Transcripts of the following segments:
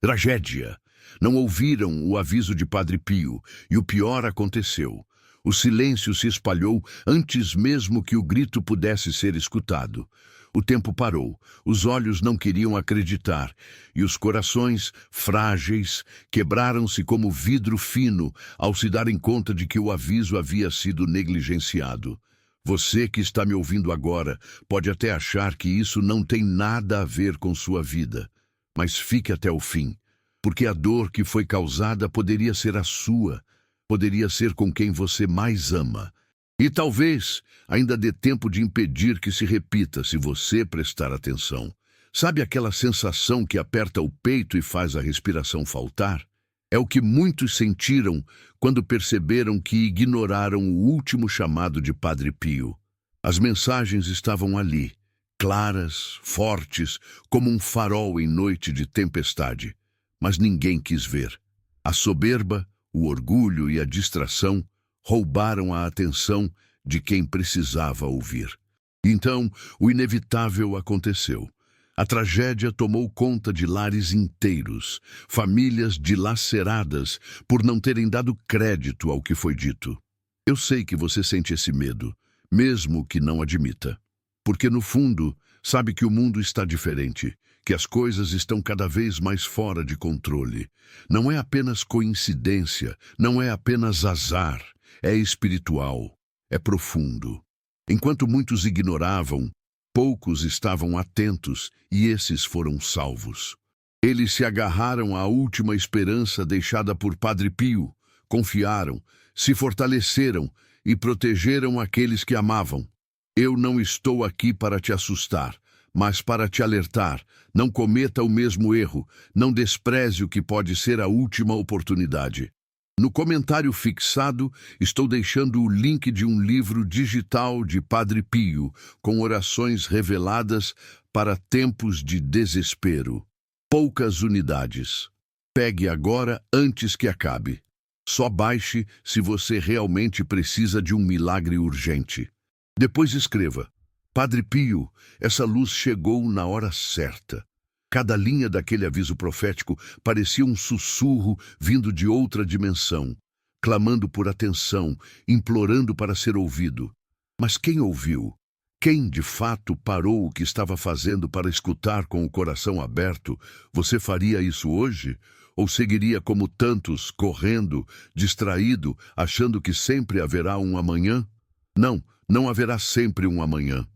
Tragédia! Não ouviram o aviso de Padre Pio, e o pior aconteceu. O silêncio se espalhou antes mesmo que o grito pudesse ser escutado. O tempo parou, os olhos não queriam acreditar, e os corações, frágeis, quebraram-se como vidro fino ao se darem conta de que o aviso havia sido negligenciado. Você que está me ouvindo agora pode até achar que isso não tem nada a ver com sua vida, mas fique até o fim, porque a dor que foi causada poderia ser a sua, poderia ser com quem você mais ama. E talvez ainda dê tempo de impedir que se repita se você prestar atenção. Sabe aquela sensação que aperta o peito e faz a respiração faltar? É o que muitos sentiram quando perceberam que ignoraram o último chamado de Padre Pio. As mensagens estavam ali, claras, fortes, como um farol em noite de tempestade. Mas ninguém quis ver. A soberba, o orgulho e a distração roubaram a atenção de quem precisava ouvir. Então, o inevitável aconteceu. A tragédia tomou conta de lares inteiros, famílias dilaceradas por não terem dado crédito ao que foi dito. Eu sei que você sente esse medo, mesmo que não admita. Porque, no fundo, sabe que o mundo está diferente, que as coisas estão cada vez mais fora de controle. Não é apenas coincidência, não é apenas azar, é espiritual, é profundo. Enquanto muitos ignoravam, poucos estavam atentos e esses foram salvos. Eles se agarraram à última esperança deixada por Padre Pio, confiaram, se fortaleceram e protegeram aqueles que amavam. Eu não estou aqui para te assustar, mas para te alertar. Não cometa o mesmo erro, não despreze o que pode ser a última oportunidade. No comentário fixado, estou deixando o link de um livro digital de Padre Pio, com orações reveladas para tempos de desespero. Poucas unidades. Pegue agora antes que acabe. Só baixe se você realmente precisa de um milagre urgente. Depois escreva: Padre Pio, essa luz chegou na hora certa. Cada linha daquele aviso profético parecia um sussurro vindo de outra dimensão, clamando por atenção, implorando para ser ouvido. Mas quem ouviu? Quem, de fato, parou o que estava fazendo para escutar com o coração aberto? Você faria isso hoje? Ou seguiria como tantos, correndo, distraído, achando que sempre haverá um amanhã? Não, não haverá sempre um amanhã.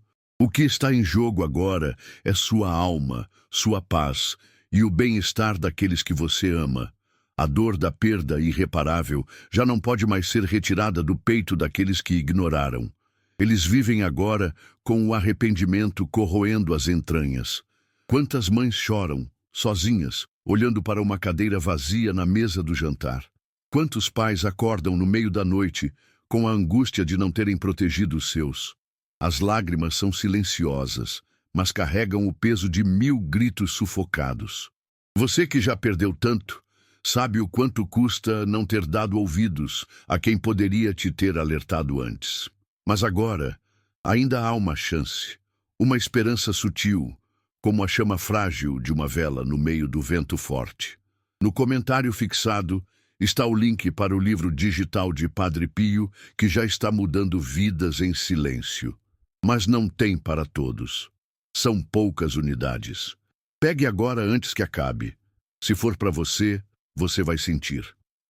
O que está em jogo agora é sua alma, sua paz e o bem-estar daqueles que você ama. A dor da perda irreparável já não pode mais ser retirada do peito daqueles que ignoraram. Eles vivem agora com o arrependimento corroendo as entranhas. Quantas mães choram, sozinhas, olhando para uma cadeira vazia na mesa do jantar? Quantos pais acordam no meio da noite com a angústia de não terem protegido os seus? As lágrimas são silenciosas, mas carregam o peso de 1000 gritos sufocados. Você que já perdeu tanto, sabe o quanto custa não ter dado ouvidos a quem poderia te ter alertado antes. Mas agora, ainda há uma chance, uma esperança sutil, como a chama frágil de uma vela no meio do vento forte. No comentário fixado está o link para o livro digital de Padre Pio, que já está mudando vidas em silêncio. Mas não tem para todos. São poucas unidades. Pegue agora antes que acabe. Se for para você, você vai sentir.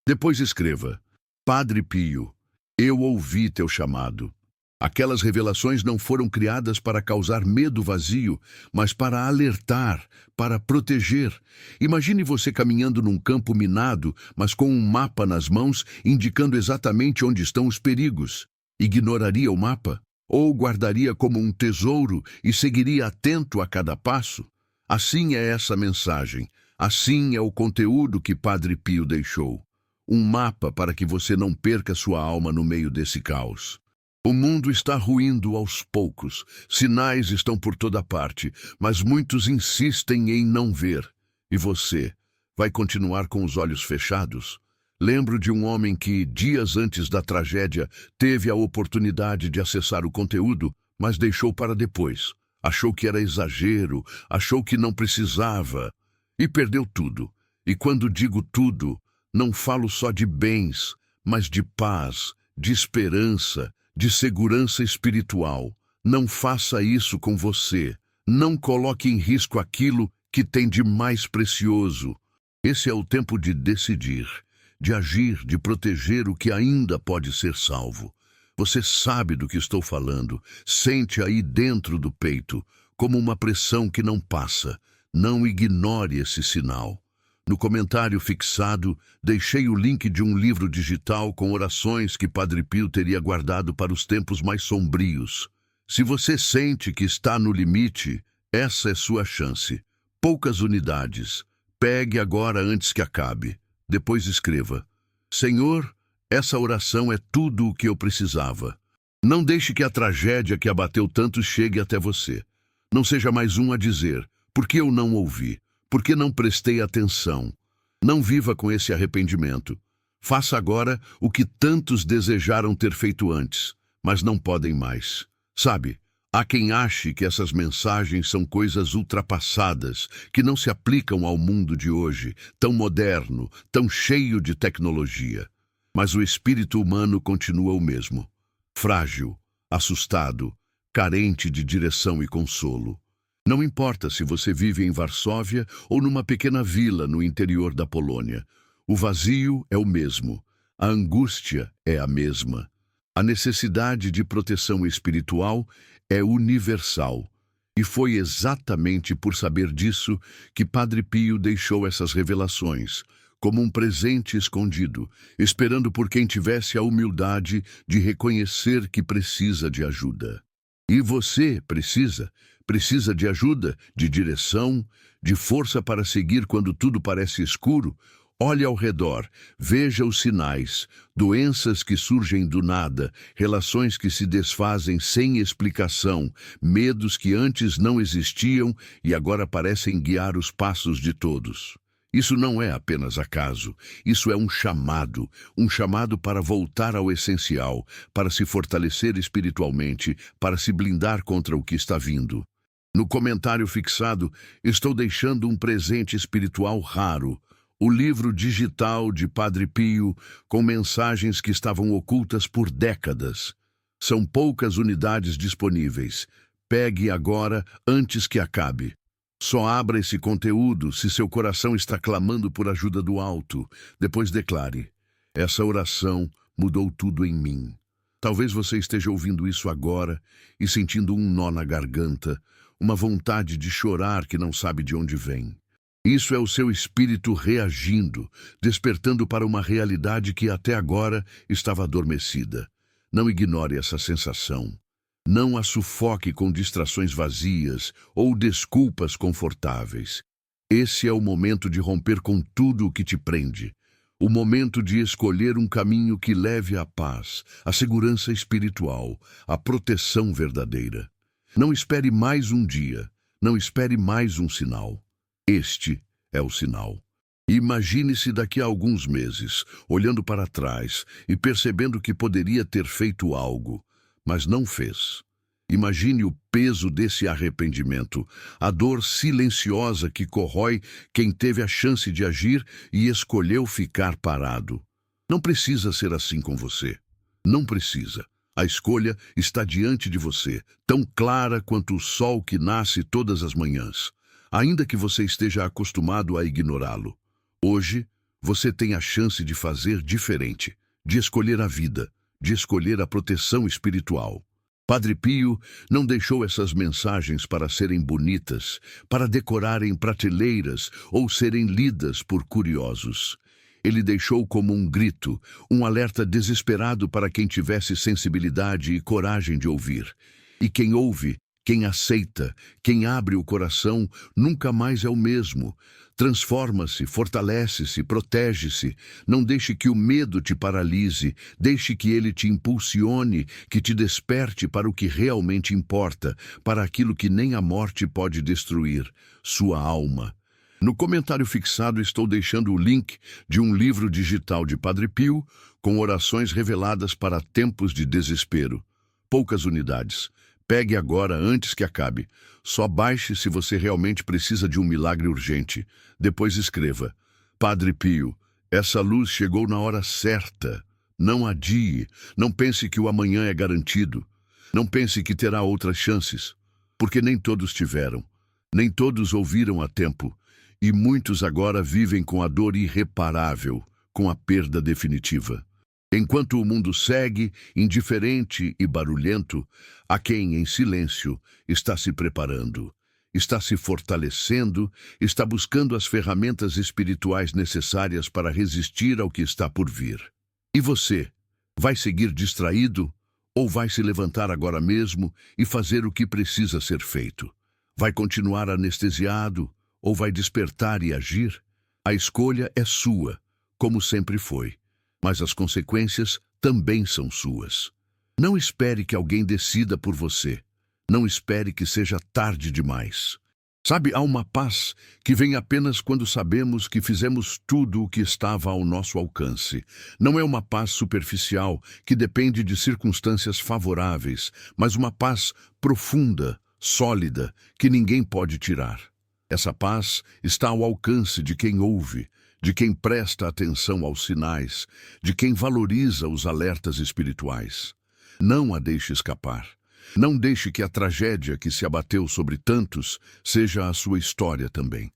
Depois escreva: Padre Pio, eu ouvi teu chamado. Aquelas revelações não foram criadas para causar medo vazio, mas para alertar, para proteger. Imagine você caminhando num campo minado, mas com um mapa nas mãos, indicando exatamente onde estão os perigos. Ignoraria o mapa? Ou guardaria como um tesouro e seguiria atento a cada passo? Assim é essa mensagem. Assim é o conteúdo que Padre Pio deixou. Um mapa para que você não perca sua alma no meio desse caos. O mundo está ruindo aos poucos. Sinais estão por toda parte, mas muitos insistem em não ver. E você vai continuar com os olhos fechados? Lembro de um homem que, dias antes da tragédia, teve a oportunidade de acessar o conteúdo, mas deixou para depois. Achou que era exagero, achou que não precisava, e perdeu tudo. E quando digo tudo, não falo só de bens, mas de paz, de esperança, de segurança espiritual. Não faça isso com você. Não coloque em risco aquilo que tem de mais precioso. Esse é o tempo de decidir, de agir, de proteger o que ainda pode ser salvo. Você sabe do que estou falando. Sente aí dentro do peito, como uma pressão que não passa. Não ignore esse sinal. No comentário fixado, deixei o link de um livro digital com orações que Padre Pio teria guardado para os tempos mais sombrios. Se você sente que está no limite, essa é sua chance. Poucas unidades. Pegue agora antes que acabe. Depois escreva: Senhor, essa oração é tudo o que eu precisava. Não deixe que a tragédia que abateu tantos chegue até você. Não seja mais um a dizer: por que eu não ouvi? Por que não prestei atenção? Não viva com esse arrependimento. Faça agora o que tantos desejaram ter feito antes, mas não podem mais. Sabe, há quem ache que essas mensagens são coisas ultrapassadas, que não se aplicam ao mundo de hoje, tão moderno, tão cheio de tecnologia. Mas o espírito humano continua o mesmo. Frágil, assustado, carente de direção e consolo. Não importa se você vive em Varsóvia ou numa pequena vila no interior da Polônia. O vazio é o mesmo. A angústia é a mesma. A necessidade de proteção espiritual é universal. E foi exatamente por saber disso que Padre Pio deixou essas revelações, como um presente escondido, esperando por quem tivesse a humildade de reconhecer que precisa de ajuda. E você precisa de ajuda, de direção, de força para seguir quando tudo parece escuro. Olhe ao redor, veja os sinais, doenças que surgem do nada, relações que se desfazem sem explicação, medos que antes não existiam e agora parecem guiar os passos de todos. Isso não é apenas acaso, isso é um chamado para voltar ao essencial, para se fortalecer espiritualmente, para se blindar contra o que está vindo. No comentário fixado, estou deixando um presente espiritual raro, o livro digital de Padre Pio, com mensagens que estavam ocultas por décadas. São poucas unidades disponíveis. Pegue agora antes que acabe. Só abra esse conteúdo se seu coração está clamando por ajuda do alto. Depois declare: essa oração mudou tudo em mim. Talvez você esteja ouvindo isso agora e sentindo um nó na garganta, uma vontade de chorar que não sabe de onde vem. Isso é o seu espírito reagindo, despertando para uma realidade que até agora estava adormecida. Não ignore essa sensação. Não a sufoque com distrações vazias ou desculpas confortáveis. Esse é o momento de romper com tudo o que te prende. O momento de escolher um caminho que leve à paz, à segurança espiritual, à proteção verdadeira. Não espere mais um dia, não espere mais um sinal. Este é o sinal. Imagine-se daqui a alguns meses, olhando para trás e percebendo que poderia ter feito algo, mas não fez. Imagine o peso desse arrependimento, a dor silenciosa que corrói quem teve a chance de agir e escolheu ficar parado. Não precisa ser assim com você. Não precisa. A escolha está diante de você, tão clara quanto o sol que nasce todas as manhãs, ainda que você esteja acostumado a ignorá-lo. Hoje, você tem a chance de fazer diferente, de escolher a vida, de escolher a proteção espiritual. Padre Pio não deixou essas mensagens para serem bonitas, para decorarem prateleiras ou serem lidas por curiosos. Ele deixou como um grito, um alerta desesperado para quem tivesse sensibilidade e coragem de ouvir. E quem ouve, quem aceita, quem abre o coração, nunca mais é o mesmo. Transforma-se, fortalece-se, protege-se. Não deixe que o medo te paralise. Deixe que ele te impulsione, que te desperte para o que realmente importa, para aquilo que nem a morte pode destruir, sua alma. No comentário fixado estou deixando o link de um livro digital de Padre Pio, com orações reveladas para tempos de desespero. Poucas unidades. Pegue agora antes que acabe. Só baixe se você realmente precisa de um milagre urgente. Depois escreva: Padre Pio, essa luz chegou na hora certa. Não adie, não pense que o amanhã é garantido. Não pense que terá outras chances, porque nem todos tiveram, nem todos ouviram a tempo, e muitos agora vivem com a dor irreparável, com a perda definitiva. Enquanto o mundo segue, indiferente e barulhento, há quem, em silêncio, está se preparando, está se fortalecendo, está buscando as ferramentas espirituais necessárias para resistir ao que está por vir. E você, vai seguir distraído ou vai se levantar agora mesmo e fazer o que precisa ser feito? Vai continuar anestesiado ou vai despertar e agir? A escolha é sua, como sempre foi. Mas as consequências também são suas. Não espere que alguém decida por você. Não espere que seja tarde demais. Sabe, há uma paz que vem apenas quando sabemos que fizemos tudo o que estava ao nosso alcance. Não é uma paz superficial que depende de circunstâncias favoráveis, mas uma paz profunda, sólida, que ninguém pode tirar. Essa paz está ao alcance de quem ouve, de quem presta atenção aos sinais, de quem valoriza os alertas espirituais. Não a deixe escapar. Não deixe que a tragédia que se abateu sobre tantos seja a sua história também.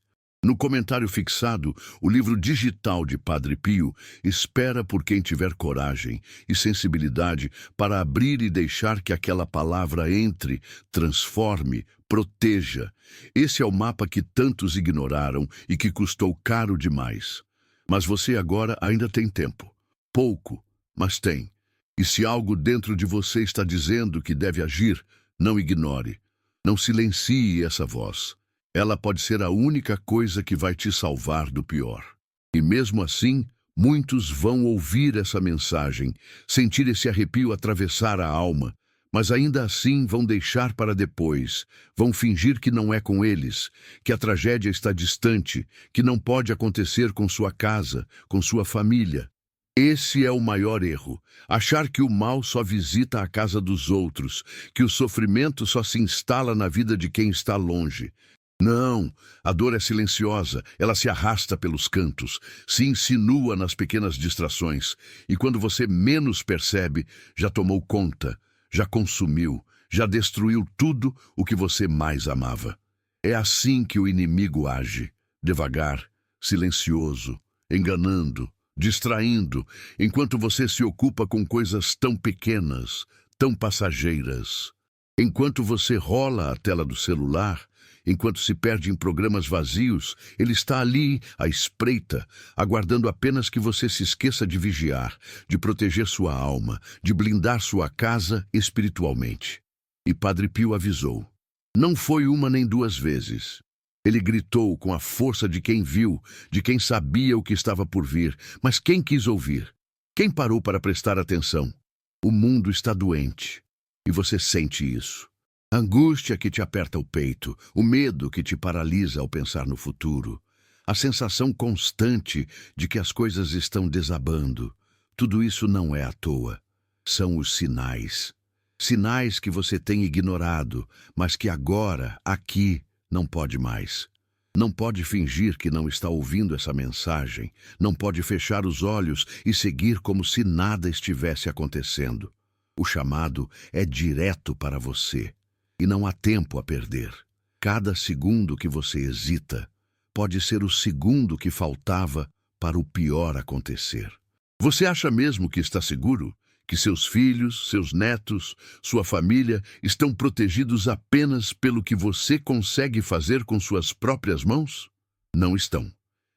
No comentário fixado, o livro digital de Padre Pio espera por quem tiver coragem e sensibilidade para abrir e deixar que aquela palavra entre, transforme, proteja. Esse é o mapa que tantos ignoraram e que custou caro demais. Mas você agora ainda tem tempo. Pouco, mas tem. E se algo dentro de você está dizendo que deve agir, não ignore. Não silencie essa voz. Ela pode ser a única coisa que vai te salvar do pior. E mesmo assim, muitos vão ouvir essa mensagem, sentir esse arrepio atravessar a alma, mas ainda assim vão deixar para depois, vão fingir que não é com eles, que a tragédia está distante, que não pode acontecer com sua casa, com sua família. Esse é o maior erro, achar que o mal só visita a casa dos outros, que o sofrimento só se instala na vida de quem está longe. Não, a dor é silenciosa, ela se arrasta pelos cantos, se insinua nas pequenas distrações, e quando você menos percebe, já tomou conta, já consumiu, já destruiu tudo o que você mais amava. É assim que o inimigo age, devagar, silencioso, enganando, distraindo, enquanto você se ocupa com coisas tão pequenas, tão passageiras. Enquanto você rola a tela do celular, enquanto se perde em programas vazios, ele está ali, à espreita, aguardando apenas que você se esqueça de vigiar, de proteger sua alma, de blindar sua casa espiritualmente. E Padre Pio avisou. Não foi uma nem duas vezes. Ele gritou com a força de quem viu, de quem sabia o que estava por vir, mas quem quis ouvir? Quem parou para prestar atenção? O mundo está doente, e você sente isso. A angústia que te aperta o peito, o medo que te paralisa ao pensar no futuro, a sensação constante de que as coisas estão desabando. Tudo isso não é à toa. São os sinais. Sinais que você tem ignorado, mas que agora, aqui, não pode mais. Não pode fingir que não está ouvindo essa mensagem. Não pode fechar os olhos e seguir como se nada estivesse acontecendo. O chamado é direto para você. E não há tempo a perder. Cada segundo que você hesita pode ser o segundo que faltava para o pior acontecer. Você acha mesmo que está seguro? Que seus filhos, seus netos, sua família estão protegidos apenas pelo que você consegue fazer com suas próprias mãos? Não estão.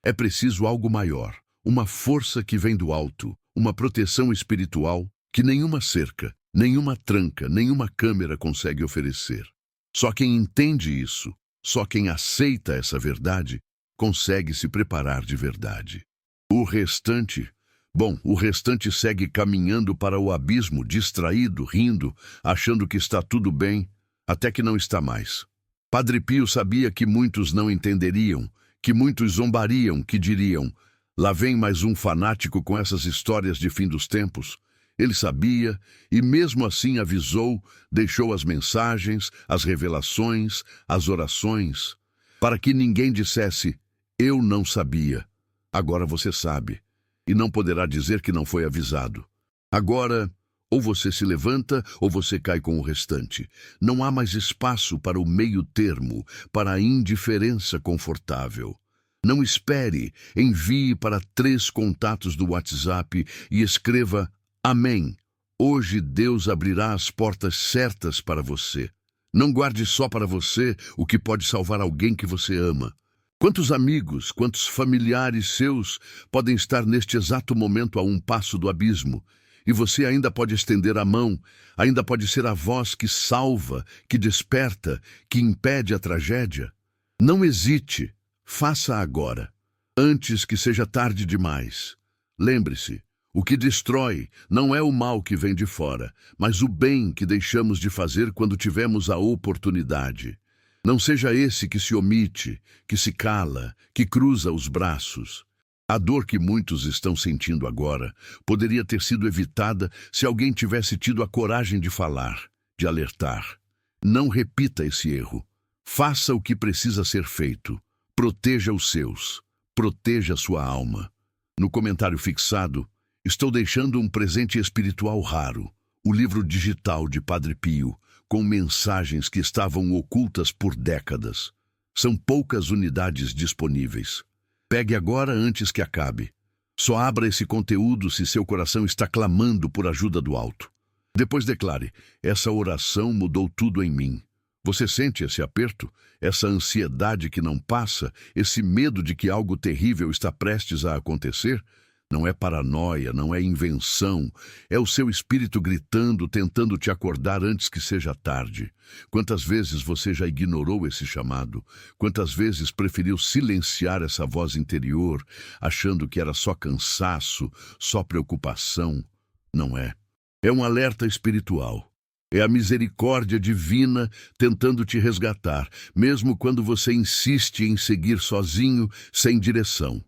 É preciso algo maior, uma força que vem do alto, uma proteção espiritual que nenhuma cerca, nenhuma tranca, nenhuma câmera consegue oferecer. Só quem entende isso, só quem aceita essa verdade, consegue se preparar de verdade. O restante segue caminhando para o abismo, distraído, rindo, achando que está tudo bem, até que não está mais. Padre Pio sabia que muitos não entenderiam, que muitos zombariam, que diriam: lá vem mais um fanático com essas histórias de fim dos tempos. Ele sabia e mesmo assim avisou, deixou as mensagens, as revelações, as orações, para que ninguém dissesse: eu não sabia. Agora você sabe, e não poderá dizer que não foi avisado. Agora, ou você se levanta, ou você cai com o restante. Não há mais espaço para o meio termo, para a indiferença confortável. Não espere, envie para 3 contatos do WhatsApp e escreva Amém. Hoje Deus abrirá as portas certas para você. Não guarde só para você o que pode salvar alguém que você ama. Quantos amigos, quantos familiares seus podem estar neste exato momento a um passo do abismo? E você ainda pode estender a mão, ainda pode ser a voz que salva, que desperta, que impede a tragédia. Não hesite, faça agora, antes que seja tarde demais. Lembre-se, o que destrói não é o mal que vem de fora, mas o bem que deixamos de fazer quando tivemos a oportunidade. Não seja esse que se omite, que se cala, que cruza os braços. A dor que muitos estão sentindo agora poderia ter sido evitada se alguém tivesse tido a coragem de falar, de alertar. Não repita esse erro. Faça o que precisa ser feito. Proteja os seus. Proteja a sua alma. No comentário fixado, estou deixando um presente espiritual raro, o livro digital de Padre Pio, com mensagens que estavam ocultas por décadas. São poucas unidades disponíveis. Pegue agora antes que acabe. Só abra esse conteúdo se seu coração está clamando por ajuda do alto. Depois declare, essa oração mudou tudo em mim. Você sente esse aperto, essa ansiedade que não passa, esse medo de que algo terrível está prestes a acontecer? Não é paranoia, não é invenção. É o seu espírito gritando, tentando te acordar antes que seja tarde. Quantas vezes você já ignorou esse chamado? Quantas vezes preferiu silenciar essa voz interior, achando que era só cansaço, só preocupação? Não é. É um alerta espiritual. É a misericórdia divina tentando te resgatar, mesmo quando você insiste em seguir sozinho, sem direção.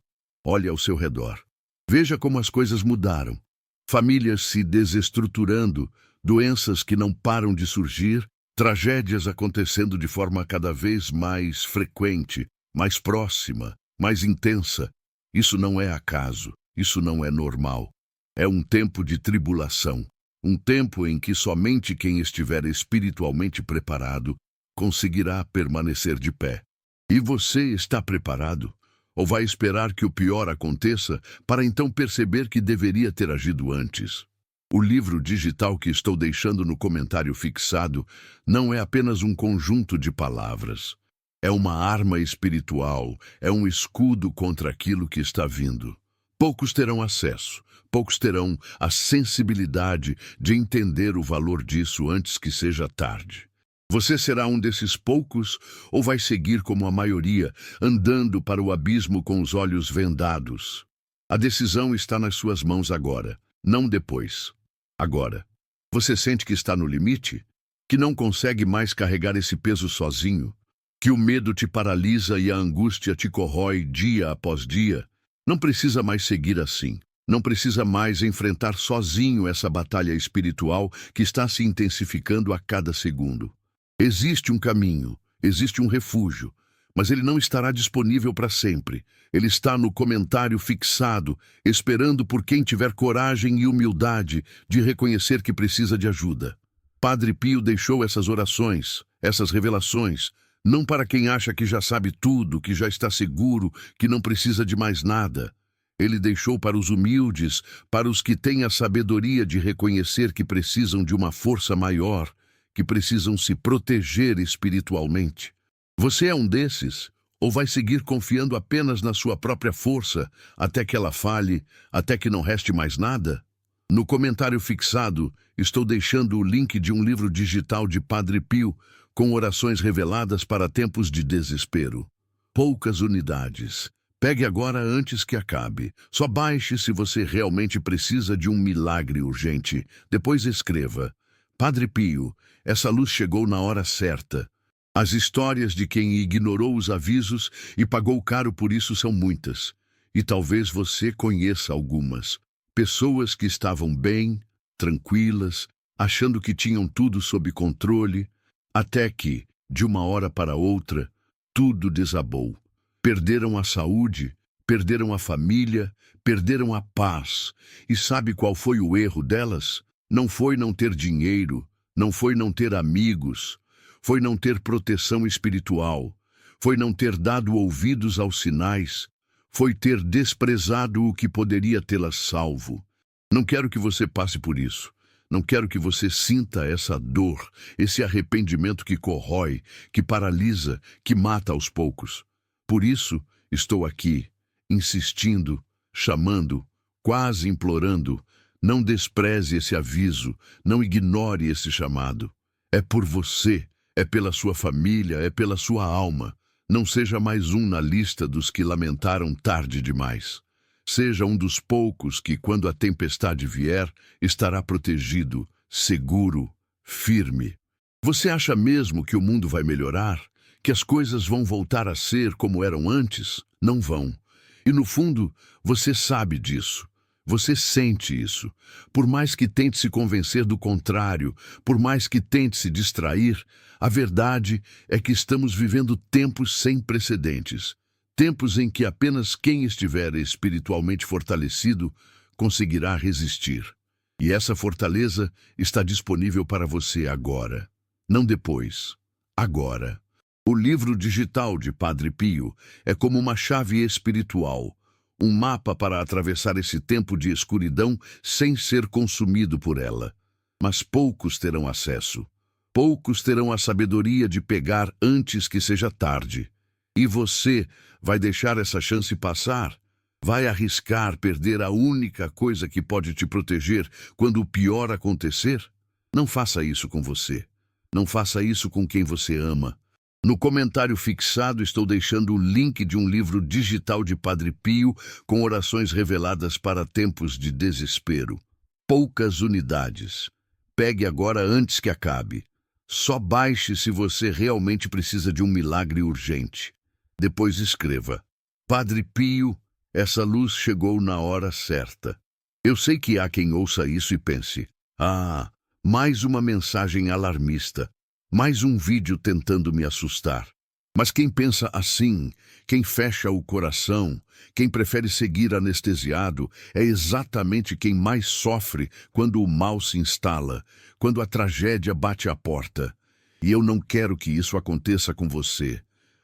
Olhe ao seu redor. Veja como as coisas mudaram. Famílias se desestruturando, doenças que não param de surgir, tragédias acontecendo de forma cada vez mais frequente, mais próxima, mais intensa. Isso não é acaso, isso não é normal. É um tempo de tribulação, um tempo em que somente quem estiver espiritualmente preparado conseguirá permanecer de pé. E você está preparado? Ou vai esperar que o pior aconteça para então perceber que deveria ter agido antes? O livro digital que estou deixando no comentário fixado não é apenas um conjunto de palavras. É uma arma espiritual, é um escudo contra aquilo que está vindo. Poucos terão acesso, poucos terão a sensibilidade de entender o valor disso antes que seja tarde. Você será um desses poucos ou vai seguir como a maioria, andando para o abismo com os olhos vendados? A decisão está nas suas mãos agora, não depois. Agora. Você sente que está no limite? Que não consegue mais carregar esse peso sozinho? Que o medo te paralisa e a angústia te corrói dia após dia? Não precisa mais seguir assim. Não precisa mais enfrentar sozinho essa batalha espiritual que está se intensificando a cada segundo. Existe um caminho, existe um refúgio, mas ele não estará disponível para sempre. Ele está no comentário fixado, esperando por quem tiver coragem e humildade de reconhecer que precisa de ajuda. Padre Pio deixou essas orações, essas revelações, não para quem acha que já sabe tudo, que já está seguro, que não precisa de mais nada. Ele deixou para os humildes, para os que têm a sabedoria de reconhecer que precisam de uma força maior, que precisam se proteger espiritualmente. Você é um desses? Ou vai seguir confiando apenas na sua própria força, até que ela falhe, até que não reste mais nada? No comentário fixado, estou deixando o link de um livro digital de Padre Pio, com orações reveladas para tempos de desespero. Poucas unidades. Pegue agora antes que acabe. Só baixe se você realmente precisa de um milagre urgente. Depois escreva: Padre Pio, essa luz chegou na hora certa. As histórias de quem ignorou os avisos e pagou caro por isso são muitas. E talvez você conheça algumas. Pessoas que estavam bem, tranquilas, achando que tinham tudo sob controle, até que, de uma hora para outra, tudo desabou. Perderam a saúde, perderam a família, perderam a paz. E sabe qual foi o erro delas? Não foi não ter dinheiro, não foi não ter amigos, foi não ter proteção espiritual, foi não ter dado ouvidos aos sinais, foi ter desprezado o que poderia tê-las salvo. Não quero que você passe por isso. Não quero que você sinta essa dor, esse arrependimento que corrói, que paralisa, que mata aos poucos. Por isso, estou aqui, insistindo, chamando, quase implorando. Não despreze esse aviso, não ignore esse chamado. É por você, é pela sua família, é pela sua alma. Não seja mais um na lista dos que lamentaram tarde demais. Seja um dos poucos que, quando a tempestade vier, estará protegido, seguro, firme. Você acha mesmo que o mundo vai melhorar? Que as coisas vão voltar a ser como eram antes? Não vão. E no fundo, você sabe disso. Você sente isso. Por mais que tente se convencer do contrário, por mais que tente se distrair, a verdade é que estamos vivendo tempos sem precedentes. Tempos em que apenas quem estiver espiritualmente fortalecido conseguirá resistir. E essa fortaleza está disponível para você agora, não depois, agora. O livro digital de Padre Pio é como uma chave espiritual, um mapa para atravessar esse tempo de escuridão sem ser consumido por ela. Mas poucos terão acesso. Poucos terão a sabedoria de pegar antes que seja tarde. E você vai deixar essa chance passar? Vai arriscar perder a única coisa que pode te proteger quando o pior acontecer? Não faça isso com você. Não faça isso com quem você ama. No comentário fixado estou deixando o link de um livro digital de Padre Pio com orações reveladas para tempos de desespero. Poucas unidades. Pegue agora antes que acabe. Só baixe se você realmente precisa de um milagre urgente. Depois escreva: Padre Pio, essa luz chegou na hora certa. Eu sei que há quem ouça isso e pense: ah, mais uma mensagem alarmista, mais um vídeo tentando me assustar. Mas quem pensa assim, quem fecha o coração, quem prefere seguir anestesiado, é exatamente quem mais sofre quando o mal se instala, quando a tragédia bate à porta. E eu não quero que isso aconteça com você.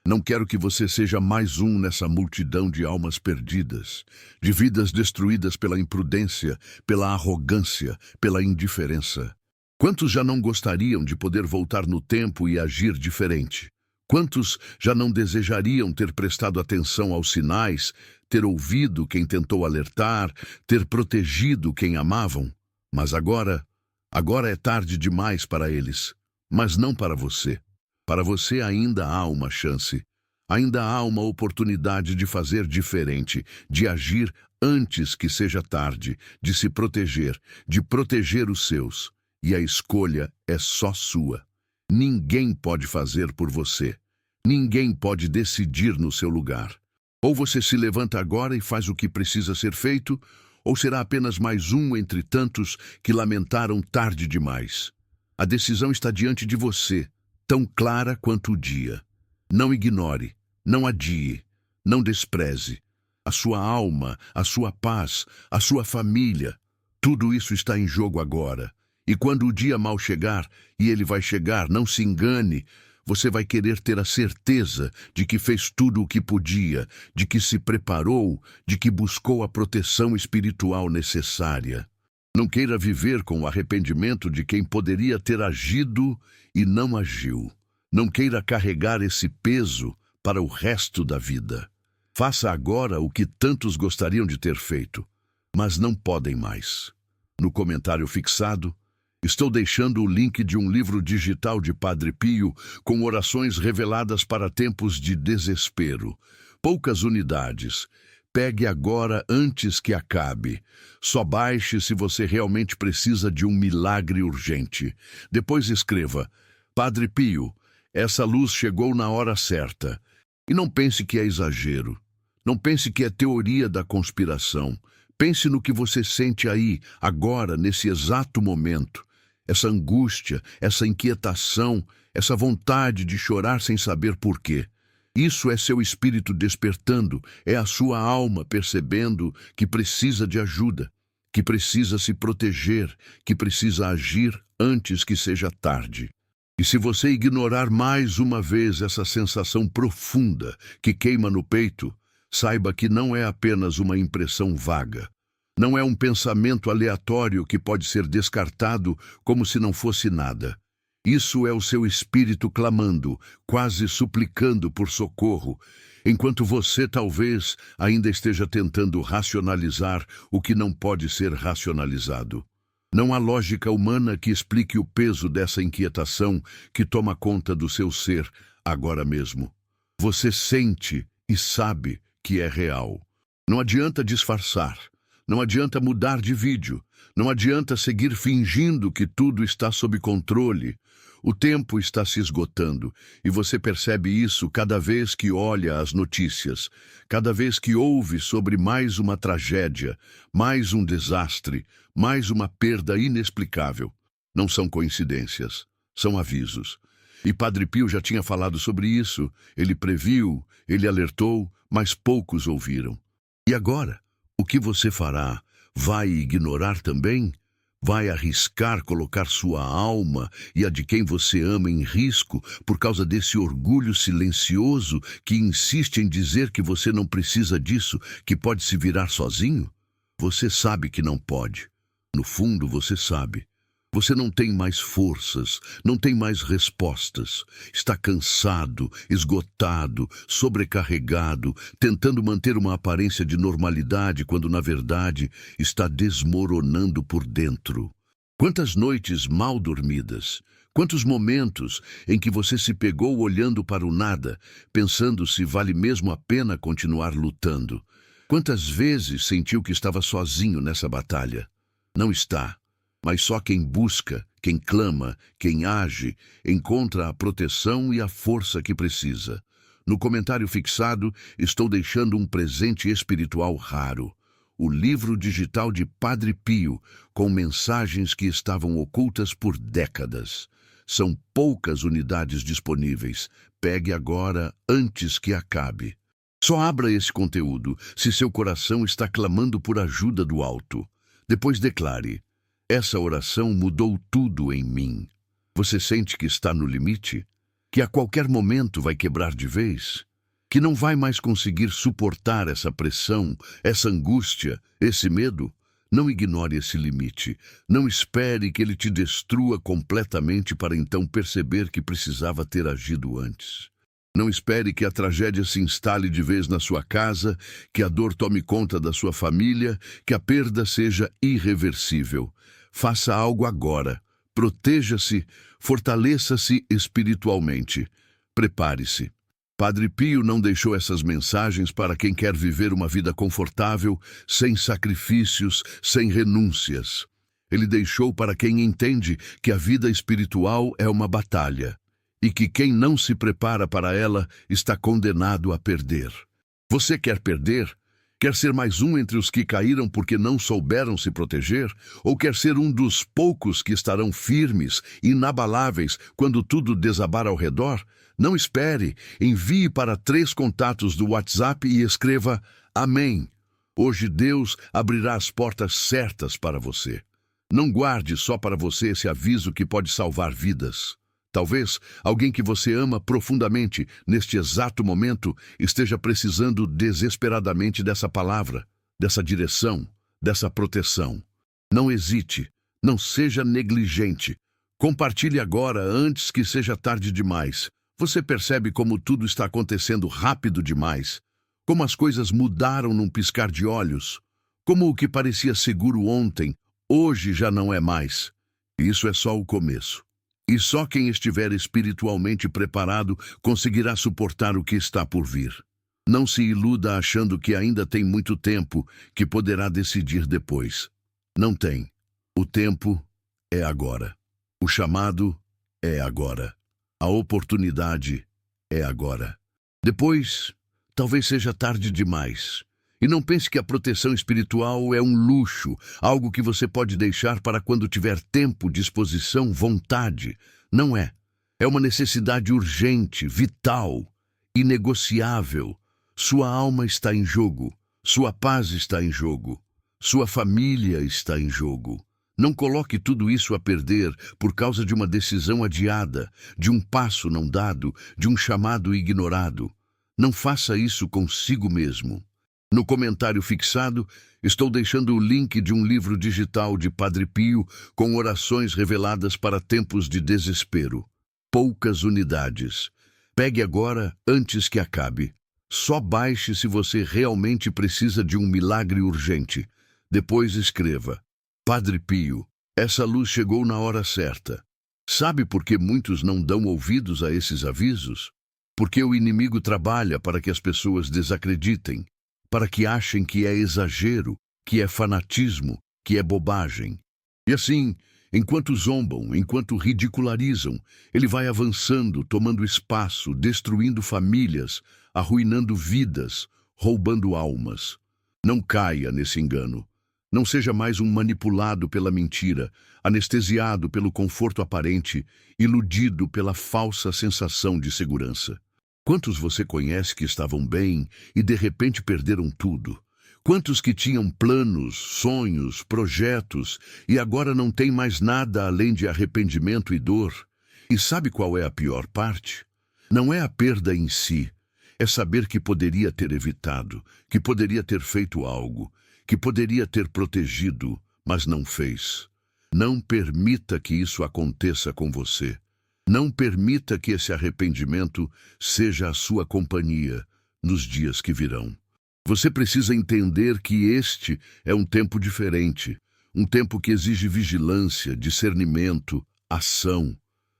Não quero que você seja mais um nessa multidão de almas perdidas, de vidas destruídas pela imprudência, pela arrogância, pela indiferença. Quantos já não gostariam de poder voltar no tempo e agir diferente? Quantos já não desejariam ter prestado atenção aos sinais, ter ouvido quem tentou alertar, ter protegido quem amavam? Mas agora é tarde demais para eles, mas não para você. Para você ainda há uma chance, ainda há uma oportunidade de fazer diferente, de agir antes que seja tarde, de se proteger, de proteger os seus. E a escolha é só sua. Ninguém pode fazer por você. Ninguém pode decidir no seu lugar. Ou você se levanta agora e faz o que precisa ser feito, ou será apenas mais um entre tantos que lamentaram tarde demais. A decisão está diante de você, tão clara quanto o dia. Não ignore, não adie, não despreze. A sua alma, a sua paz, a sua família, tudo isso está em jogo agora. E quando o dia mal chegar, e ele vai chegar, não se engane, você vai querer ter a certeza de que fez tudo o que podia, de que se preparou, de que buscou a proteção espiritual necessária. Não queira viver com o arrependimento de quem poderia ter agido e não agiu. Não queira carregar esse peso para o resto da vida. Faça agora o que tantos gostariam de ter feito, mas não podem mais. No comentário fixado, estou deixando o link de um livro digital de Padre Pio com orações reveladas para tempos de desespero. Poucas unidades. Pegue agora antes que acabe. Só baixe se você realmente precisa de um milagre urgente. Depois escreva: Padre Pio, essa luz chegou na hora certa. E não pense que é exagero. Não pense que é teoria da conspiração. Pense no que você sente aí, agora, nesse exato momento. Essa angústia, essa inquietação, essa vontade de chorar sem saber por quê. Isso é seu espírito despertando, é a sua alma percebendo que precisa de ajuda, que precisa se proteger, que precisa agir antes que seja tarde. E se você ignorar mais uma vez essa sensação profunda que queima no peito, saiba que não é apenas uma impressão vaga. Não é um pensamento aleatório que pode ser descartado como se não fosse nada. Isso é o seu espírito clamando, quase suplicando por socorro, enquanto você talvez ainda esteja tentando racionalizar o que não pode ser racionalizado. Não há lógica humana que explique o peso dessa inquietação que toma conta do seu ser agora mesmo. Você sente e sabe que é real. Não adianta disfarçar. Não adianta mudar de vídeo. Não adianta seguir fingindo que tudo está sob controle. O tempo está se esgotando e você percebe isso cada vez que olha as notícias, cada vez que ouve sobre mais uma tragédia, mais um desastre, mais uma perda inexplicável. Não são coincidências, são avisos. E Padre Pio já tinha falado sobre isso, ele previu, ele alertou, mas poucos ouviram. E agora, o que você fará? Vai ignorar também? Vai arriscar colocar sua alma e a de quem você ama em risco por causa desse orgulho silencioso que insiste em dizer que você não precisa disso, que pode se virar sozinho? Você sabe que não pode. No fundo, você sabe. Você não tem mais forças, não tem mais respostas. Está cansado, esgotado, sobrecarregado, tentando manter uma aparência de normalidade quando, na verdade, está desmoronando por dentro. Quantas noites mal dormidas, quantos momentos em que você se pegou olhando para o nada, pensando se vale mesmo a pena continuar lutando. Quantas vezes sentiu que estava sozinho nessa batalha? Não está. Mas só quem busca, quem clama, quem age, encontra a proteção e a força que precisa. No comentário fixado, estou deixando um presente espiritual raro. O livro digital de Padre Pio, com mensagens que estavam ocultas por décadas. São poucas unidades disponíveis. Pegue agora, antes que acabe. Só abra esse conteúdo se seu coração está clamando por ajuda do alto. Depois declare: essa oração mudou tudo em mim. Você sente que está no limite? Que a qualquer momento vai quebrar de vez? Que não vai mais conseguir suportar essa pressão, essa angústia, esse medo? Não ignore esse limite. Não espere que ele te destrua completamente para então perceber que precisava ter agido antes. Não espere que a tragédia se instale de vez na sua casa, que a dor tome conta da sua família, que a perda seja irreversível. Faça algo agora. Proteja-se, fortaleça-se espiritualmente. Prepare-se. Padre Pio não deixou essas mensagens para quem quer viver uma vida confortável, sem sacrifícios, sem renúncias. Ele deixou para quem entende que a vida espiritual é uma batalha e que quem não se prepara para ela está condenado a perder. Você quer perder? Quer ser mais um entre os que caíram porque não souberam se proteger? Ou quer ser um dos poucos que estarão firmes, inabaláveis, quando tudo desabar ao redor? Não espere. Envie para 3 contatos do WhatsApp e escreva Amém. Hoje Deus abrirá as portas certas para você. Não guarde só para você esse aviso que pode salvar vidas. Talvez alguém que você ama profundamente, neste exato momento, esteja precisando desesperadamente dessa palavra, dessa direção, dessa proteção. Não hesite, não seja negligente. Compartilhe agora antes que seja tarde demais. Você percebe como tudo está acontecendo rápido demais? Como as coisas mudaram num piscar de olhos? Como o que parecia seguro ontem, hoje já não é mais. Isso é só o começo. E só quem estiver espiritualmente preparado conseguirá suportar o que está por vir. Não se iluda achando que ainda tem muito tempo, que poderá decidir depois. Não tem. O tempo é agora. O chamado é agora. A oportunidade é agora. Depois, talvez seja tarde demais. E não pense que a proteção espiritual é um luxo, algo que você pode deixar para quando tiver tempo, disposição, vontade. Não é. É uma necessidade urgente, vital. inegociável. Sua alma está em jogo, sua paz está em jogo, sua família está em jogo. Não coloque tudo isso a perder por causa de uma decisão adiada, de um passo não dado, de um chamado ignorado. Não faça isso consigo mesmo. No comentário fixado, estou deixando o link de um livro digital de Padre Pio com orações reveladas para tempos de desespero. Poucas unidades. Pegue agora antes que acabe. Só baixe se você realmente precisa de um milagre urgente. Depois escreva: Padre Pio, essa luz chegou na hora certa. Sabe por que muitos não dão ouvidos a esses avisos? Porque o inimigo trabalha para que as pessoas desacreditem, para que achem que é exagero, que é fanatismo, que é bobagem. E assim, enquanto zombam, enquanto ridicularizam, ele vai avançando, tomando espaço, destruindo famílias, arruinando vidas, roubando almas. Não caia nesse engano. Não seja mais um manipulado pela mentira, anestesiado pelo conforto aparente, iludido pela falsa sensação de segurança. Quantos você conhece que estavam bem e de repente perderam tudo? Quantos que tinham planos, sonhos, projetos e agora não têm mais nada além de arrependimento e dor? E sabe qual é a pior parte? Não é a perda em si, é saber que poderia ter evitado, que poderia ter feito algo, que poderia ter protegido, mas não fez. Não permita que isso aconteça com você. Não permita que esse arrependimento seja a sua companhia nos dias que virão. Você precisa entender que este é um tempo diferente, um tempo que exige vigilância, discernimento, ação.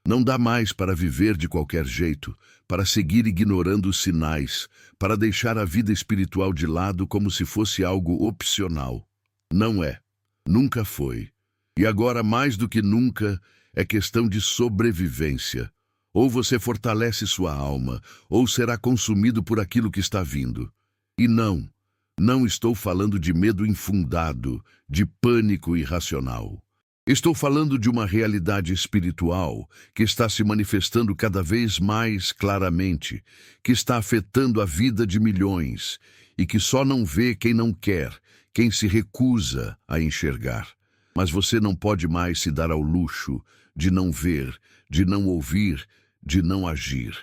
Não dá mais para viver de qualquer jeito, para seguir ignorando os sinais, para deixar a vida espiritual de lado como se fosse algo opcional. Não é. Nunca foi. E agora, mais do que nunca, é questão de sobrevivência. Ou você fortalece sua alma, ou será consumido por aquilo que está vindo. E não estou falando de medo infundado, de pânico irracional. Estou falando de uma realidade espiritual que está se manifestando cada vez mais claramente, que está afetando a vida de milhões e que só não vê quem não quer, quem se recusa a enxergar. Mas você não pode mais se dar ao luxo de não ver, de não ouvir, de não agir.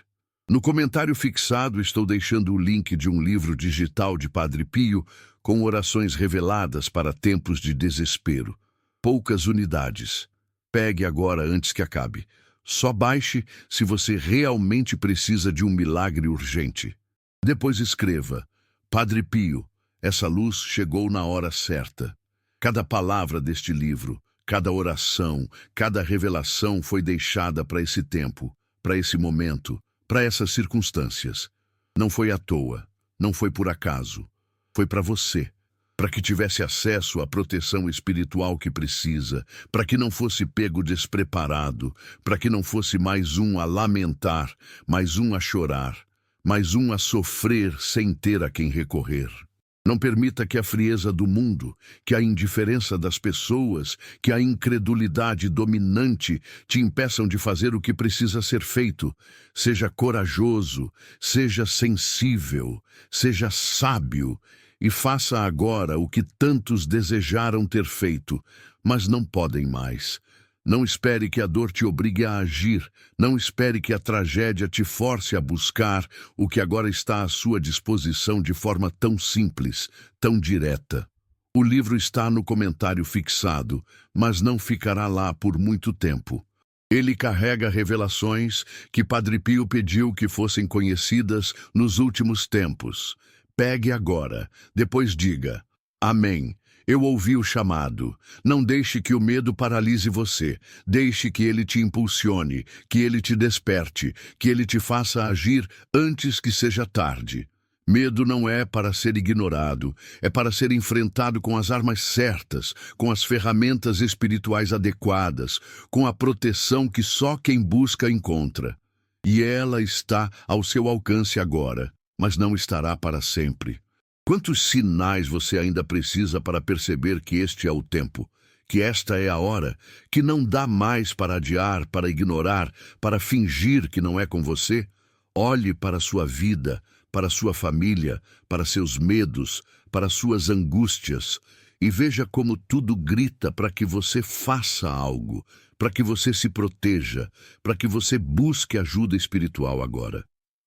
No comentário fixado estou deixando o link de um livro digital de Padre Pio com orações reveladas para tempos de desespero. Poucas unidades. Pegue agora antes que acabe. Só baixe se você realmente precisa de um milagre urgente. Depois escreva: Padre Pio, essa luz chegou na hora certa. Cada palavra deste livro, cada oração, cada revelação foi deixada para esse tempo, para esse momento, para essas circunstâncias. Não foi à toa, não foi por acaso. Foi para você. Para que tivesse acesso à proteção espiritual que precisa, para que não fosse pego despreparado, para que não fosse mais um a lamentar, mais um a chorar, mais um a sofrer sem ter a quem recorrer. Não permita que a frieza do mundo, que a indiferença das pessoas, que a incredulidade dominante te impeçam de fazer o que precisa ser feito. Seja corajoso, seja sensível, seja sábio e faça agora o que tantos desejaram ter feito, mas não podem mais. Não espere que a dor te obrigue a agir, não espere que a tragédia te force a buscar o que agora está à sua disposição de forma tão simples, tão direta. O livro está no comentário fixado, mas não ficará lá por muito tempo. Ele carrega revelações que Padre Pio pediu que fossem conhecidas nos últimos tempos. Pegue agora, depois diga: Amém. Eu ouvi o chamado. Não deixe que o medo paralise você. Deixe que ele te impulsione, que ele te desperte, que ele te faça agir antes que seja tarde. Medo não é para ser ignorado, é para ser enfrentado com as armas certas, com as ferramentas espirituais adequadas, com a proteção que só quem busca encontra. E ela está ao seu alcance agora, mas não estará para sempre. Quantos sinais você ainda precisa para perceber que este é o tempo, que esta é a hora, que não dá mais para adiar, para ignorar, para fingir que não é com você? Olhe para a sua vida, para a sua família, para seus medos, para suas angústias, e veja como tudo grita para que você faça algo, para que você se proteja, para que você busque ajuda espiritual agora.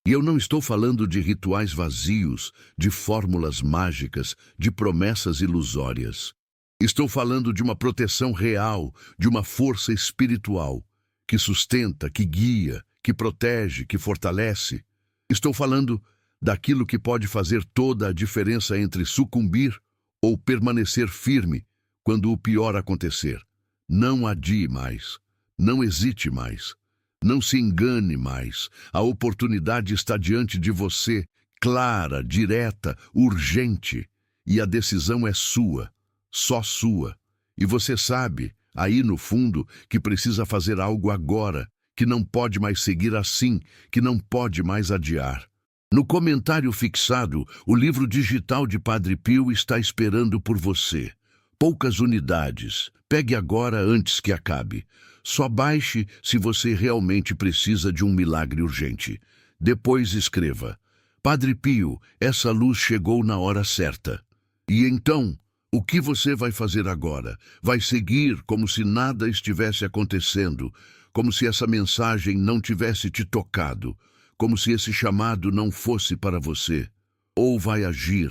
E eu não estou falando de rituais vazios, de fórmulas mágicas, de promessas ilusórias. Estou falando de uma proteção real, de uma força espiritual, que sustenta, que guia, que protege, que fortalece. Estou falando daquilo que pode fazer toda a diferença entre sucumbir ou permanecer firme quando o pior acontecer. Não adie mais, não hesite mais, não se engane mais. A oportunidade está diante de você, clara, direta, urgente, e a decisão é sua, só sua. E você sabe, aí no fundo, que precisa fazer algo agora, que não pode mais seguir assim, que não pode mais adiar. No comentário fixado, o livro digital de Padre Pio está esperando por você. Poucas unidades. Pegue agora antes que acabe. Só baixe se você realmente precisa de um milagre urgente. Depois escreva: Padre Pio, essa luz chegou na hora certa. E então, o que você vai fazer agora? Vai seguir como se nada estivesse acontecendo, como se essa mensagem não tivesse te tocado, como se esse chamado não fosse para você? Ou vai agir,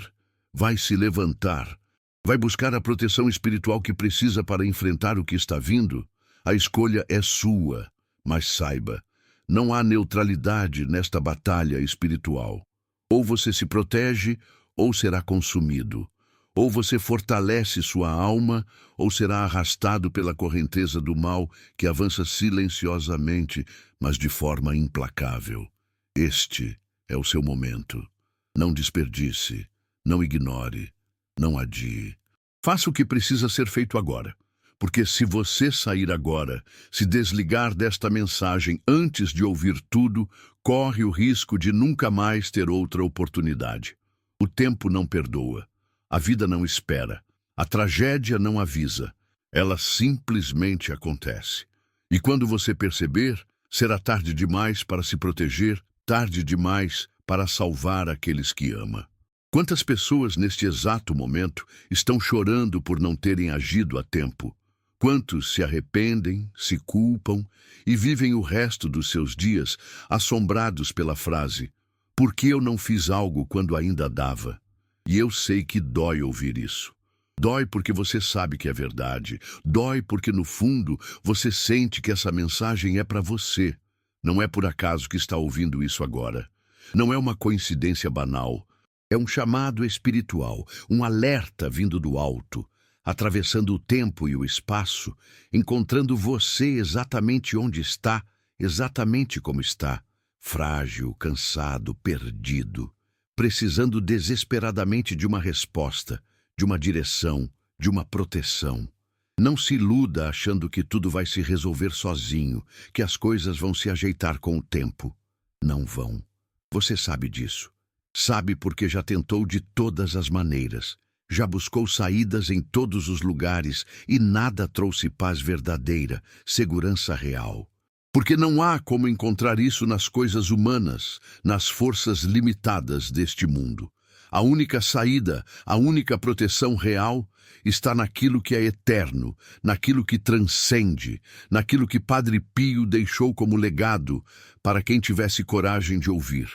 vai se levantar, vai buscar a proteção espiritual que precisa para enfrentar o que está vindo? A escolha é sua, mas saiba, não há neutralidade nesta batalha espiritual. Ou você se protege, ou será consumido. Ou você fortalece sua alma, ou será arrastado pela correnteza do mal que avança silenciosamente, mas de forma implacável. Este é o seu momento. Não desperdice, não ignore, não adie. Faça o que precisa ser feito agora, porque se você sair agora, se desligar desta mensagem antes de ouvir tudo, corre o risco de nunca mais ter outra oportunidade. O tempo não perdoa, a vida não espera, a tragédia não avisa, ela simplesmente acontece. E quando você perceber, será tarde demais para se proteger, tarde demais para salvar aqueles que ama. Quantas pessoas neste exato momento estão chorando por não terem agido a tempo? Quantos se arrependem, se culpam e vivem o resto dos seus dias assombrados pela frase: por que eu não fiz algo quando ainda dava? E eu sei que dói ouvir isso. Dói porque você sabe que é verdade. Dói porque no fundo você sente que essa mensagem é para você. Não é por acaso que está ouvindo isso agora. Não é uma coincidência banal. É um chamado espiritual, um alerta vindo do alto, atravessando o tempo e o espaço, encontrando você exatamente onde está, exatamente como está, frágil, cansado, perdido, precisando desesperadamente de uma resposta, de uma direção, de uma proteção. Não se iluda achando que tudo vai se resolver sozinho, que as coisas vão se ajeitar com o tempo. Não vão. Você sabe disso. Sabe porque já tentou de todas as maneiras. Já buscou saídas em todos os lugares e nada trouxe paz verdadeira, segurança real. Porque não há como encontrar isso nas coisas humanas, nas forças limitadas deste mundo. A única saída, a única proteção real está naquilo que é eterno, naquilo que transcende, naquilo que Padre Pio deixou como legado para quem tivesse coragem de ouvir.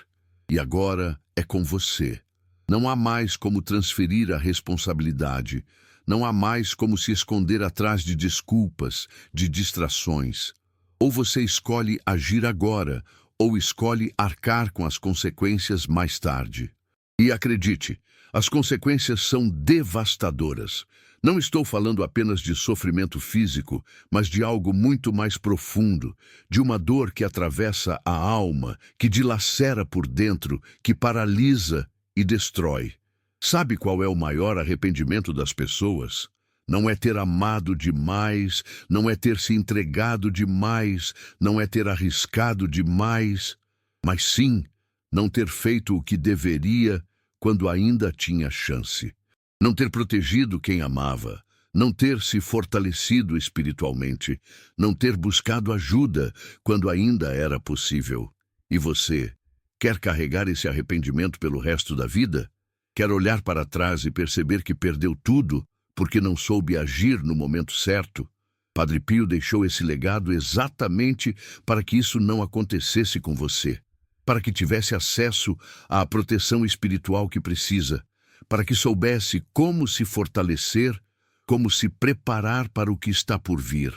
E agora é com você. Não há mais como transferir a responsabilidade, não há mais como se esconder atrás de desculpas, de distrações. Ou você escolhe agir agora, ou escolhe arcar com as consequências mais tarde. E acredite, as consequências são devastadoras. Não estou falando apenas de sofrimento físico, mas de algo muito mais profundo, de uma dor que atravessa a alma, que dilacera por dentro, que paralisa e destrói. Sabe qual é o maior arrependimento das pessoas? Não é ter amado demais, não é ter se entregado demais, não é ter arriscado demais, mas sim não ter feito o que deveria quando ainda tinha chance. Não ter protegido quem amava, não ter se fortalecido espiritualmente, não ter buscado ajuda quando ainda era possível. E você Quer carregar esse arrependimento pelo resto da vida? Quer olhar para trás e perceber que perdeu tudo porque não soube agir no momento certo? Padre Pio deixou esse legado exatamente para que isso não acontecesse com você, para que tivesse acesso à proteção espiritual que precisa, para que soubesse como se fortalecer, como se preparar para o que está por vir.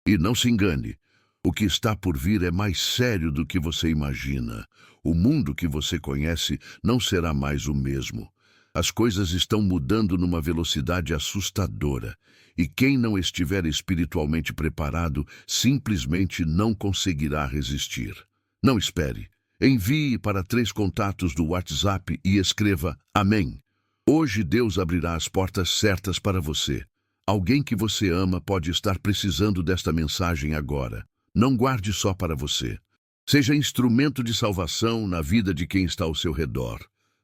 E não se engane, o que está por vir é mais sério do que você imagina. O mundo que você conhece não será mais o mesmo. As coisas estão mudando numa velocidade assustadora, e quem não estiver espiritualmente preparado simplesmente não conseguirá resistir. Não espere. Envie para 3 contatos do WhatsApp e escreva Amém. Hoje Deus abrirá as portas certas para você. Alguém que você ama pode estar precisando desta mensagem agora. Não guarde só para você. Seja instrumento de salvação na vida de quem está ao seu redor.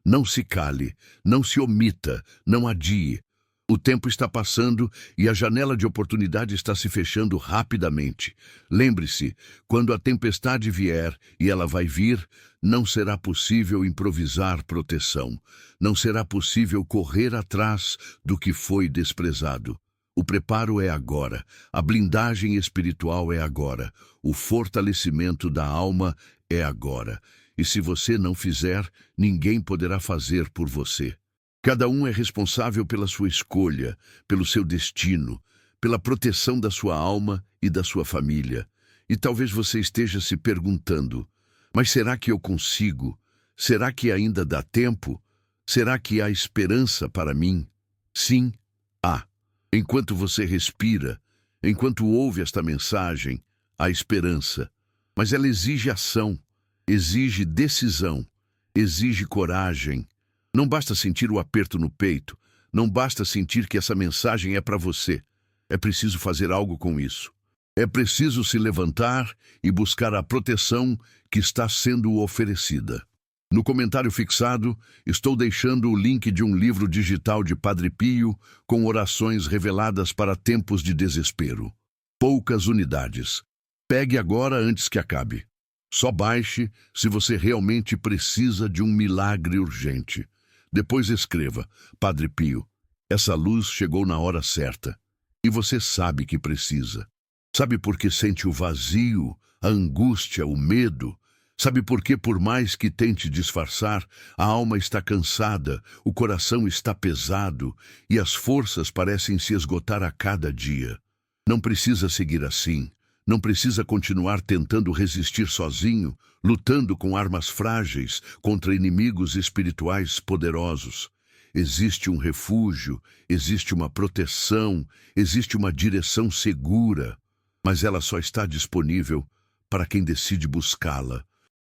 Não se cale, não se omita, não adie. O tempo está passando e a janela de oportunidade está se fechando rapidamente. Lembre-se, quando a tempestade vier, e ela vai vir, não será possível improvisar proteção. Não será possível correr atrás do que foi desprezado. O preparo é agora, a blindagem espiritual é agora, o fortalecimento da alma é agora. E se você não fizer, ninguém poderá fazer por você. Cada um é responsável pela sua escolha, pelo seu destino, pela proteção da sua alma e da sua família. E talvez você esteja se perguntando, mas será que eu consigo? Será que ainda dá tempo? Será que há esperança para mim? Sim, há. Enquanto você respira, enquanto ouve esta mensagem, há esperança. Mas ela exige ação, exige decisão, exige coragem. Não basta sentir o aperto no peito, não basta sentir que essa mensagem é para você. É preciso fazer algo com isso. É preciso se levantar e buscar a proteção que está sendo oferecida. No comentário fixado, estou deixando o link de um livro digital de Padre Pio com orações reveladas para tempos de desespero. Poucas unidades. Pegue agora antes que acabe. Só baixe se você realmente precisa de um milagre urgente. Depois escreva, Padre Pio, essa luz chegou na hora certa. E você sabe que precisa. Sabe por que sente o vazio, a angústia, o medo? Sabe por que, por mais que tente disfarçar, a alma está cansada, o coração está pesado e as forças parecem se esgotar a cada dia? Não precisa seguir assim. Não precisa continuar tentando resistir sozinho, lutando com armas frágeis contra inimigos espirituais poderosos. Existe um refúgio, existe uma proteção, existe uma direção segura, mas ela só está disponível para quem decide buscá-la.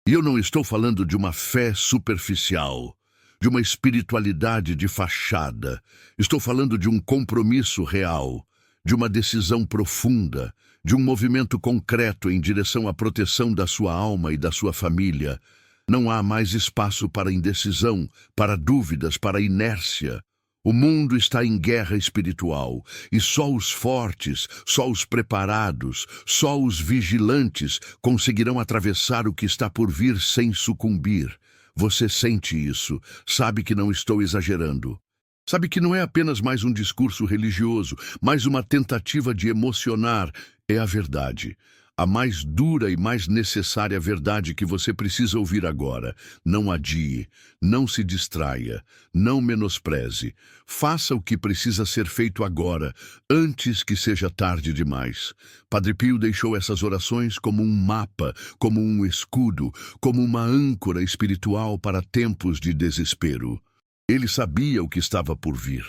E eu não estou falando de uma fé superficial, de uma espiritualidade de fachada. Estou falando de um compromisso real, de uma decisão profunda, de um movimento concreto em direção à proteção da sua alma e da sua família. Não há mais espaço para indecisão, para dúvidas, para inércia. O mundo está em guerra espiritual, e só os fortes, só os preparados, só os vigilantes conseguirão atravessar o que está por vir sem sucumbir. Você sente isso, sabe que não estou exagerando. Sabe que não é apenas mais um discurso religioso, mais uma tentativa de emocionar. É a verdade. A mais dura e mais necessária verdade que você precisa ouvir agora. Não adie, não se distraia, não menospreze. Faça o que precisa ser feito agora, antes que seja tarde demais. Padre Pio deixou essas orações como um mapa, como um escudo, como uma âncora espiritual para tempos de desespero. Ele sabia o que estava por vir.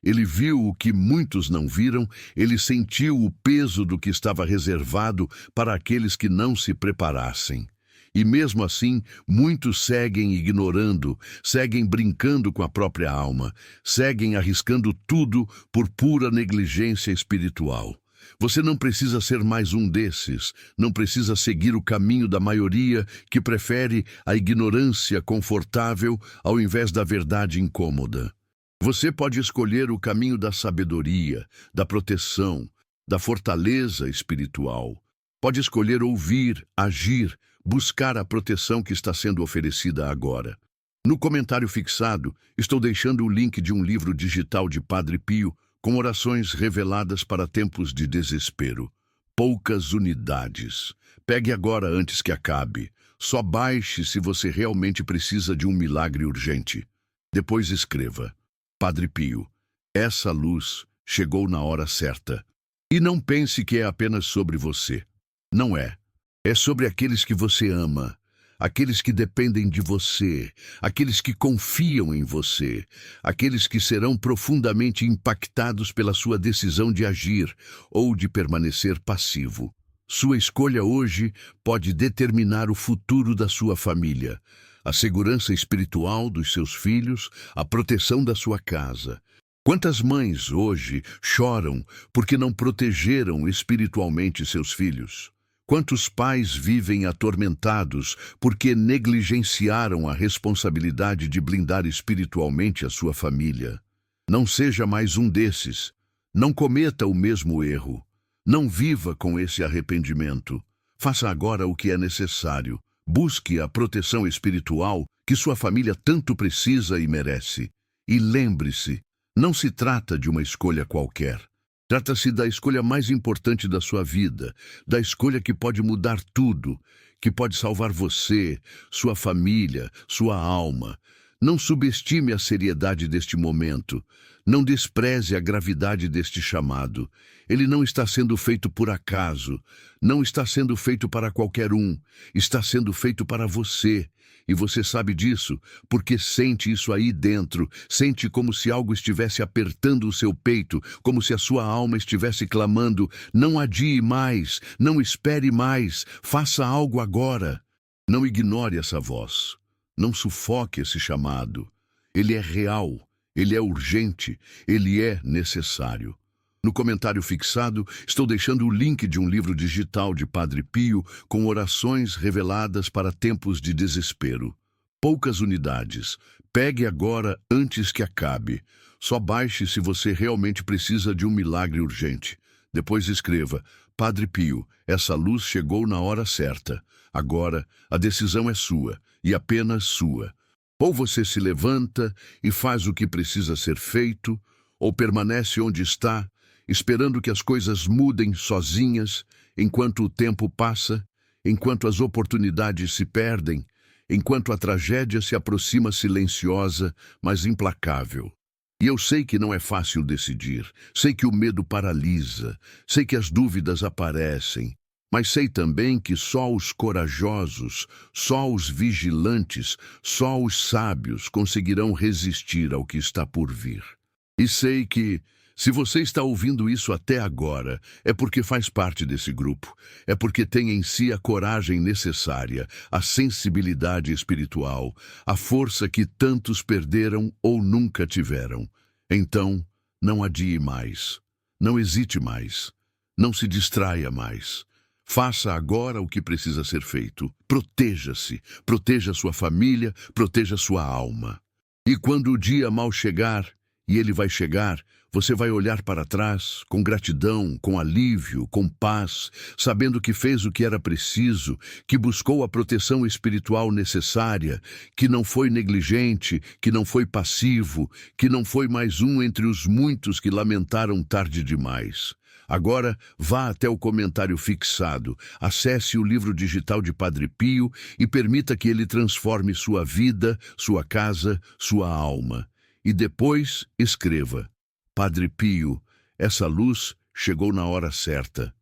Ele viu o que muitos não viram, ele sentiu o peso do que estava reservado para aqueles que não se preparassem. E mesmo assim, muitos seguem ignorando, seguem brincando com a própria alma, seguem arriscando tudo por pura negligência espiritual. Você não precisa ser mais um desses, não precisa seguir o caminho da maioria que prefere a ignorância confortável ao invés da verdade incômoda. Você pode escolher o caminho da sabedoria, da proteção, da fortaleza espiritual. Pode escolher ouvir, agir, buscar a proteção que está sendo oferecida agora. No comentário fixado, estou deixando o link de um livro digital de Padre Pio com orações reveladas para tempos de desespero. Poucas unidades. Pegue agora antes que acabe. Só baixe se você realmente precisa de um milagre urgente. Depois escreva: Padre Pio, essa luz chegou na hora certa. E não pense que é apenas sobre você. Não é. É sobre aqueles que você ama, aqueles que dependem de você, aqueles que confiam em você, aqueles que serão profundamente impactados pela sua decisão de agir ou de permanecer passivo. Sua escolha hoje pode determinar o futuro da sua família, a segurança espiritual dos seus filhos, a proteção da sua casa. Quantas mães hoje choram porque não protegeram espiritualmente seus filhos? Quantos pais vivem atormentados porque negligenciaram a responsabilidade de blindar espiritualmente a sua família? Não seja mais um desses. Não cometa o mesmo erro. Não viva com esse arrependimento. Faça agora o que é necessário. Busque a proteção espiritual que sua família tanto precisa e merece. E lembre-se, não se trata de uma escolha qualquer. Trata-se da escolha mais importante da sua vida, da escolha que pode mudar tudo, que pode salvar você, sua família, sua alma. Não subestime a seriedade deste momento. Não despreze a gravidade deste chamado. Ele não está sendo feito por acaso. Não está sendo feito para qualquer um. Está sendo feito para você. E você sabe disso, porque sente isso aí dentro, sente como se algo estivesse apertando o seu peito, como se a sua alma estivesse clamando: não adie mais, não espere mais, faça algo agora. Não ignore essa voz, não sufoque esse chamado. Ele é real, ele é urgente, ele é necessário. No comentário fixado, estou deixando o link de um livro digital de Padre Pio com orações reveladas para tempos de desespero. Poucas unidades. Pegue agora antes que acabe. Só baixe se você realmente precisa de um milagre urgente. Depois escreva: Padre Pio, essa luz chegou na hora certa. Agora, a decisão é sua, e apenas sua. Ou você se levanta e faz o que precisa ser feito, ou permanece onde está, esperando que as coisas mudem sozinhas, enquanto o tempo passa, enquanto as oportunidades se perdem, enquanto a tragédia se aproxima silenciosa, mas implacável. E eu sei que não é fácil decidir, sei que o medo paralisa, sei que as dúvidas aparecem, mas sei também que só os corajosos, só os vigilantes, só os sábios conseguirão resistir ao que está por vir. E sei que, se você está ouvindo isso até agora, é porque faz parte desse grupo, é porque tem em si a coragem necessária, a sensibilidade espiritual, a força que tantos perderam ou nunca tiveram. Então, não adie mais, não hesite mais, não se distraia mais. Faça agora o que precisa ser feito. Proteja-se, proteja sua família, proteja sua alma. E quando o dia mal chegar, e ele vai chegar, você vai olhar para trás com gratidão, com alívio, com paz, sabendo que fez o que era preciso, que buscou a proteção espiritual necessária, que não foi negligente, que não foi passivo, que não foi mais um entre os muitos que lamentaram tarde demais. Agora, vá até o comentário fixado, acesse o livro digital de Padre Pio e permita que ele transforme sua vida, sua casa, sua alma. E depois escreva: Padre Pio, essa luz chegou na hora certa.